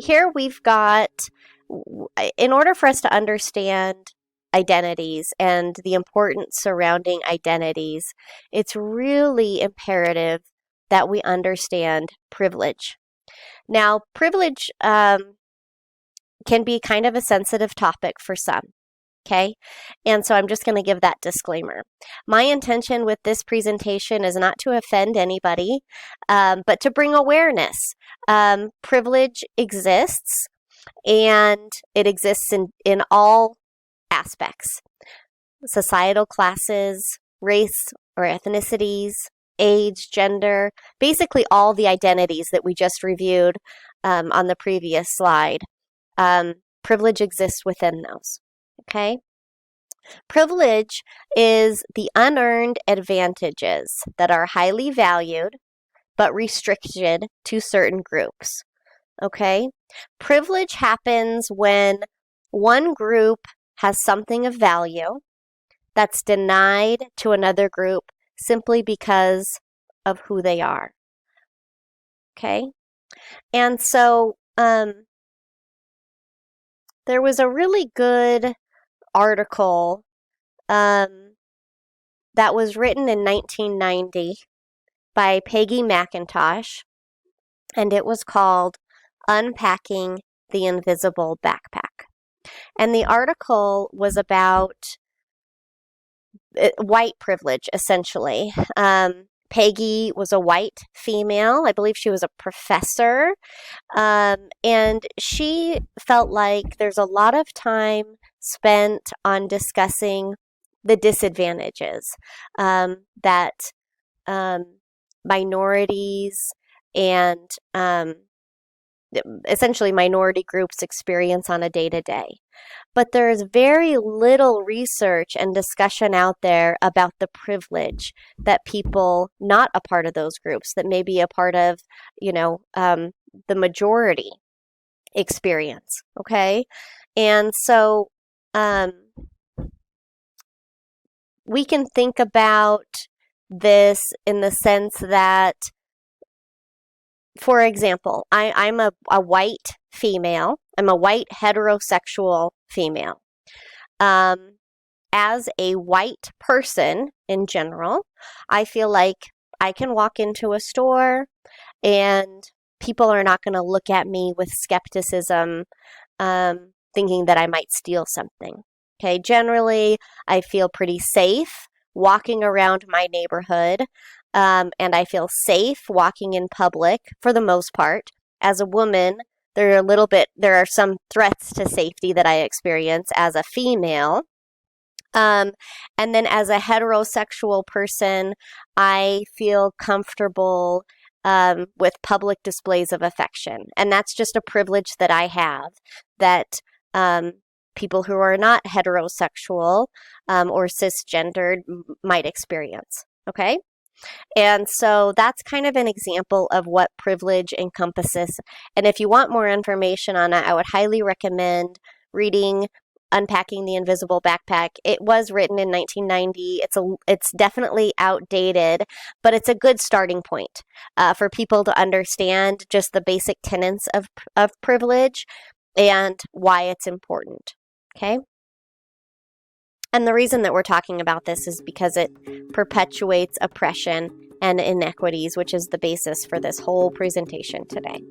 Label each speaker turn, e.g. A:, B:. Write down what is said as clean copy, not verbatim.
A: here we've got, in order for us to understand identities and the importance surrounding identities, it's really imperative that we understand privilege. Now, privilege can be kind of a sensitive topic for some, okay? And so I'm just going to give that disclaimer. My intention with this presentation is not to offend anybody, but to bring awareness. Privilege exists, and it exists in all aspects: societal classes, race or ethnicities, age, gender, basically all the identities that we just reviewed on the previous slide. Privilege exists within those, okay? Privilege is the unearned advantages that are highly valued but restricted to certain groups, okay? Privilege happens when one group has something of value that's denied to another group simply because of who they are, okay? And so there was a really good article that was written in 1990 by Peggy McIntosh, and it was called Unpacking the Invisible Backpack. And the article was about white privilege, essentially. Peggy was a white female. I believe she was a professor. And she felt like there's a lot of time spent on discussing the disadvantages that minorities and essentially minority groups experience on a day-to-day. But there's very little research and discussion out there about the privilege that people not a part of those groups, that may be a part of, the majority experience, okay? And so we can think about this in the sense that, for example, I'm a white female. I'm a white heterosexual female. As a white person in general, I feel like I can walk into a store and people are not going to look at me with skepticism, thinking that I might steal something. Okay, generally, I feel pretty safe walking around my neighborhood, and I feel safe walking in public for the most part. As a woman, there are some threats to safety that I experience as a female. And then as a heterosexual person, I feel comfortable with public displays of affection. And that's just a privilege that I have that people who are not heterosexual or cisgendered might experience, okay? And so that's kind of an example of what privilege encompasses. And if you want more information on it, I would highly recommend reading Unpacking the Invisible Backpack. It was written in 1990. It's definitely outdated, but it's a good starting point for people to understand just the basic tenets of privilege and why it's important, okay? And the reason that we're talking about this is because it perpetuates oppression and inequities, which is the basis for this whole presentation today.